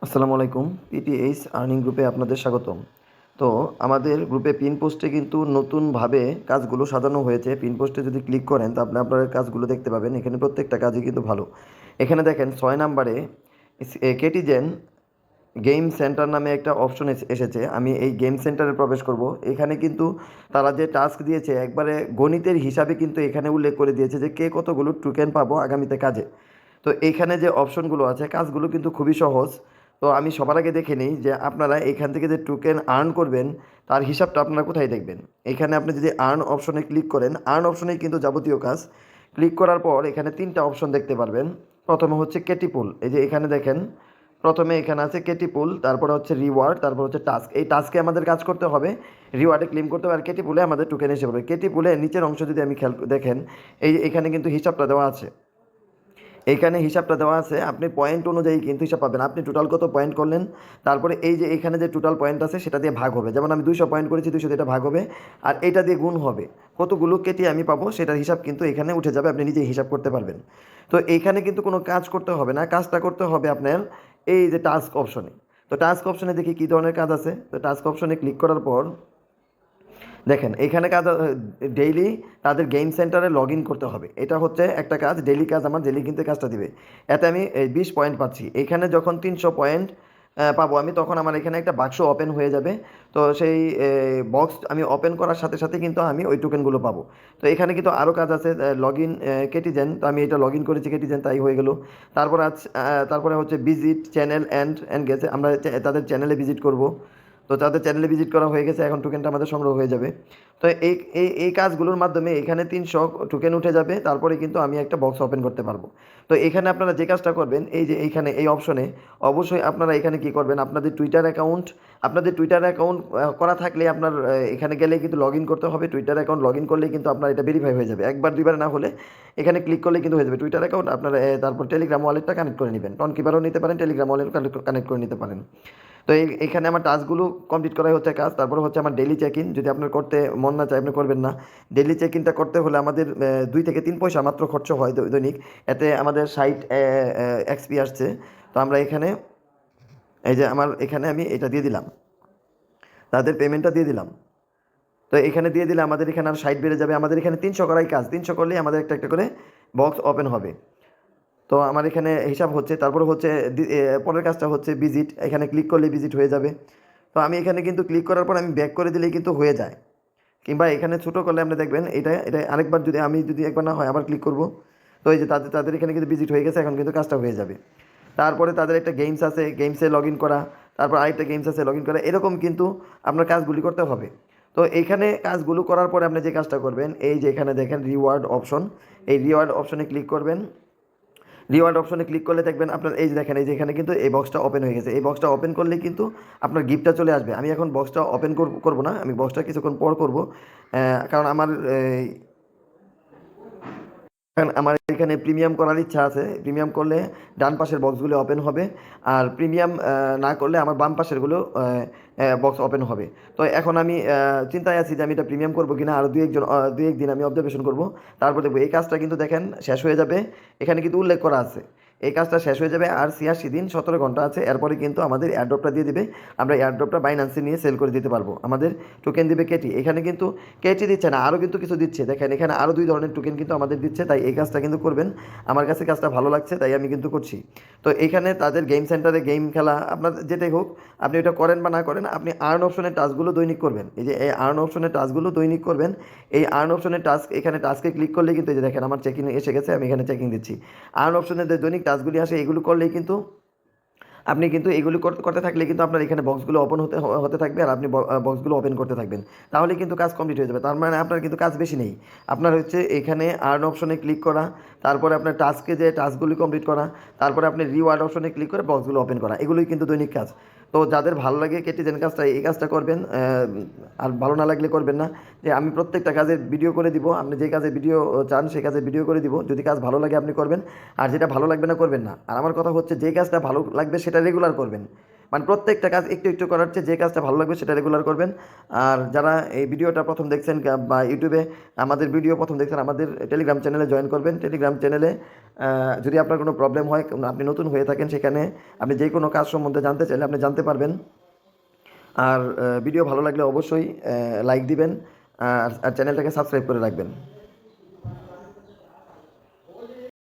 আসসালামু আলাইকুম। পিটিএইচ আর্নিং গ্রুপে আপনাদের স্বাগতম। তো আমাদের গ্রুপে পিন পোস্টে কিন্তু নতুনভাবে কাজগুলো সাজানো হয়েছে। পিন পোস্টে যদি ক্লিক করেন তো আপনি আপনার কাজগুলো দেখতে পাবেন। এখানে প্রত্যেকটা কাজই কিন্তু ভালো। এখানে দেখেন ৬ নাম্বারে কেটিজেন গেম সেন্টার নামে একটা অপশন এসেছে। আমি এই গেম সেন্টারে প্রবেশ করব। এখানে কিন্তু তারা যে টাস্ক দিয়েছে একবারে গণিতের হিসাবে কিন্তু এখানে উল্লেখ করে দিয়েছে যে কে কতগুলো টোকেন পাবো আগামীতে কাজে। তো এইখানে যে অপশনগুলো আছে কাজগুলো কিন্তু খুবই সহজ। তো আমি সবার আগে দেখে নিই যে আপনারা এখান থেকে যে টোকেন আর্ন করবেন তার হিসাবটা আপনারা কোথায় দেখবেন। এখানে আপনি যদি আর্ন অপশনে ক্লিক করেন, আর্ন অপশনেই কিন্তু যাবতীয় কাজ। ক্লিক করার পর এখানে ৩টা অপশন দেখতে পারবেন। প্রথমে হচ্ছে কেটিপুল, এই যে এখানে দেখেন প্রথমে এখানে আছে কেটিপুল, তারপরে হচ্ছে রিওয়ার্ড, তারপর হচ্ছে টাস্ক। এই টাস্কে আমাদের কাজ করতে হবে, রিওয়ার্ডে ক্লেম করতে হবে, আর কেটিপুলে আমাদের টোকেন এসে পড়বে। কেটিপুলে নিচের অংশ যদি আমি খেয়াল দেখেন, এই এখানে কিন্তু হিসাবটা দেওয়া আছে। এইখানে হিসাবটা দেওয়া আছে, আপনি পয়েন্ট অনুযায়ী কিন্তু হিসাব পাবেন। আপনি টোটাল কত পয়েন্ট করলেন, তারপরে এই যে এখানে যে টোটাল পয়েন্ট আছে সেটা দিয়ে ভাগ হবে। যেমন আমি 200 পয়েন্ট করেছি, 200 দিয়ে এটা ভাগ হবে, আর এটা দিয়ে গুণ হবে। কতগুলো কেটে আমি পাবো সেটার হিসাব কিন্তু এখানে উঠে যাবে, আপনি নিজেই হিসাব করতে পারবেন। তো এইখানে কিন্তু কোনো কাজ করতে হবে না, কাজটা করতে হবে আপনার এই যে টাস্ক অপশনে। তো টাস্ক অপশনে দেখি কী ধরনের কাজ আছে। তো টাস্ক অপশনে ক্লিক করার পর দেখেন এইখানে কাজ ডেইলি তাদের গেম সেন্টারে লগ ইন করতে হবে। এটা হচ্ছে একটা কাজ, ডেইলি কাজ, আমার ডেইলি কিন্তু কাজটা দিবে। এতে আমি 20 পয়েন্ট পাচ্ছি। এখানে যখন 300 পয়েন্ট পাবো আমি, তখন আমার এখানে একটা বাক্স ওপেন হয়ে যাবে। তো সেই বক্স আমি ওপেন করার সাথে সাথে কিন্তু আমি ওই টোকেনগুলো পাবো। তো এখানে কিন্তু আরও কাজ আছে, লগ ইন কেটিজেন। তো আমি এটা লগ ইন করেছি কেটিজেন, তাই হয়ে গেল। তারপরে হচ্ছে ভিজিট চ্যানেল অ্যান্ড গেছে, আমরা তাদের চ্যানেলে ভিজিট করব। তো তাদের চ্যানেলে ভিজিট করা হয়ে গেছে, এখন টোকেনটা আমাদের সংগ্রহ হয়ে যাবে। তো এই এই এই কাজগুলোর মাধ্যমে এখানে 300 টোকেন উঠে যাবে, তারপরে কিন্তু আমি একটা বক্স ওপেন করতে পারবো। তো এখানে আপনারা যে কাজটা করবেন, এই যে এইখানে এই অপশনে অবশ্যই আপনারা এখানে কি করবেন, আপনাদের টুইটার অ্যাকাউন্ট করা থাকলে আপনার এখানে গেলে কিন্তু লগ ইন করতে হবে। টুইটার অ্যাকাউন্ট লগ ইন করলে কিন্তু আপনার এটা ভেরিফাই হয়ে যাবে। একবার দুইবার না হলে এখানে ক্লিক করলে কিন্তু হয়ে যাবে টুইটার অ্যাকাউন্ট আপনার। তারপর টেলিগ্রাম ওয়ালেটটা কানেক্ট করে নেবেন, টন কিপারও নিতে পারেন, টেলিগ্রাম ওয়ালেট কানেক্ট করে নিতে পারেন। তো এখানে আমার টাস্কগুলো কমপ্লিট করাই হচ্ছে কাজ। তারপরে হচ্ছে আমার ডেলি চেক ইন, যদি আপনার করতে মন না চায় আপনি করবেন না। ডেলি চেক ইনটা করতে হলে আমাদের 2 থেকে 3 পয়সা মাত্র খরচ হয় দৈনিক। এতে আমাদের 60 এক্সপি আসছে। তো আমরা এখানে এই যে আমার এখানে আমি এটা দিয়ে দিলাম, তাদের পেমেন্টটা দিয়ে দিলাম। তো এখানে দিয়ে দিলে আমাদের এখানে আর 60 বেড়ে যাবে। আমাদের এখানে 300 করাই কাজ, 300 করলেই আমাদের একটা একটা করে বক্স ওপেন হবে। তো আমার এখানে হিসাব হচ্ছে, তারপরে হচ্ছে পরের কাজটা হচ্ছে ভিজিট। এখানে ক্লিক করলে ভিজিট হয়ে যাবে। তো আমি এখানে কিন্তু ক্লিক করার পর আমি ব্যাক করে দিলেই কিন্তু হয়ে যায়। কিংবা এখানে ছোটো করলে আপনি দেখবেন এটা এটা আরেকবার, যদি একবার না হয় আবার ক্লিক করব। তো এই যে তাদের এখানে কিন্তু ভিজিট হয়ে গেছে, এখন কিন্তু কাজটা হয়ে যাবে। তারপরে তাদের একটা গেমস আছে, গেমসে লগ ইন করা, তারপর আরেকটা গেমস আছে লগ ইন করা, এরকম কিন্তু আপনার কাজগুলি করতে হবে। তো এইখানে কাজগুলো করার পরে আপনি যে কাজটা করবেন, এই যে এখানে দেখেন রিওয়ার্ড অপশন, এই রিওয়ার্ড অপশনে ক্লিক করবেন। রিওয়ার্ড অপশনে ক্লিক করলে দেখবেন আপনার এই যে দেখেন, এই যে এখানে কিন্তু এই বক্সটা ওপেন হয়ে গেছে। এই বক্সটা ওপেন করলে কিন্তু আপনার গিফটটা চলে আসবে। আমি এখন বক্সটা ওপেন করবো না, আমি বক্সটা কিছুক্ষণ পর করবো। কারণ আমার এখানে প্রিমিয়াম করার ইচ্ছা আছে। প্রিমিয়াম করলে ডান পাশের বক্সগুলো ওপেন হবে, আর প্রিমিয়াম না করলে আমার বাম পাশেরগুলো বক্স ওপেন হবে। তো এখন আমি চিন্তায় আছি যে আমি এটা প্রিমিয়াম করবো কিনা। আরও দুই একদিন আমি অবজারভেশন করবো, তারপর দেখবো। এই কাজটা কিন্তু দেখেন শেষ হয়ে যাবে, এখানে কিন্তু উল্লেখ করা আছে। এই কাজটা শেষ হয়ে যাবে আর 86 দিন 17 ঘন্টা আছে। এরপরে কিন্তু আমাদের এয়ারড্রপটা দিয়ে দিবে, আমরা এয়ারড্রপটা বাইন্যান্সে নিয়ে সেল করে দিতে পারবো। আমাদের টোকেন দিবে কেটি। এখানে কিন্তু কেটি দিচ্ছে না, আরও কিন্তু কিছু দিচ্ছে। দেখেন এখানে আরও 2 ধরনের টোকেন কিন্তু আমাদের দিচ্ছে, তাই এই কাজটা কিন্তু করবেন। আমার কাছে কাজটা ভালো লাগছে তাই আমি কিন্তু করছি। তো এইখানে তাদের গেম সেন্টারে গেম খেলা, আপনার যেটাই হোক, আপনি এটা করেন বা না করেন, আপনি আর্ন অপশনের টাস্কগুলো দৈনিক করবেন। এই যে এই আর্ন অপশনের টাস্কগুলো দৈনিক করবেন। এই আর্ন অপশনের টাস্ক, এখানে টাস্কে ক্লিক করলে কিন্তু এই যে দেখেন আমার চেকিং এসে গেছে, আমি এখানে চেকিং দিচ্ছি। আর্ন অপশনের যে দৈনিক টাস্কগুলি আসে এগুলো করলেই কিন্তু আপনি কিন্তু এগুলি করতে করতে থাকলে কিন্তু আপনার এখানে বক্সগুলো ওপেন হতে হতে থাকবে, আর আপনি বক্সগুলো ওপেন করতে থাকবেন। তাহলে কিন্তু কাজ কমপ্লিট হয়ে যাবে। তার মানে আপনার কিন্তু কাজ বেশি নেই। আপনার হচ্ছে এখানে আর্ন অপশনে ক্লিক করা, তারপরে আপনার টাস্কে যে টাস্কগুলি কমপ্লিট করা, তারপরে আপনি রিওয়ার্ড অপশনে ক্লিক করে বক্সগুলো ওপেন করা, এগুলোই কিন্তু দৈনিক কাজ। তো যাদের ভালো লাগে কেটিজেন কাজটা, এই কাজটা করবেন। আর ভালো না লাগলে করবেন না। যে আমি প্রত্যেকটা কাজের ভিডিও করে দিব, আপনি যে কাজের ভিডিও চান সেই কাজের ভিডিও করে দিব। যদি কাজ ভালো লাগে আপনি করবেন, আর যেটা ভালো লাগবে না করবেন না। আর আমার কথা হচ্ছে যে কাজটা ভালো লাগবে সেটা রেগুলার করবেন। মানে প্রত্যেকটা কাজ একটু একটু করার চেয়ে যে কাজটা ভালো লাগবে সেটা রেগুলার করবেন। আর যারা এই ভিডিওটা প্রথম দেখছেন বা ইউটিউবে আমাদের ভিডিও প্রথম দেখছেন, আমাদের টেলিগ্রাম চ্যানেলে জয়েন করবেন। টেলিগ্রাম চ্যানেলে যদি আপনার কোনো প্রবলেম হয়, আপনি নতুন হয়ে থাকেন, সেখানে আপনি যে কোনো কাজ সম্বন্ধে জানতে চাইলে আপনি জানতে পারবেন। আর ভিডিও ভালো লাগলে অবশ্যই লাইক দিবেন আর চ্যানেলটাকে সাবস্ক্রাইব করে রাখবেন।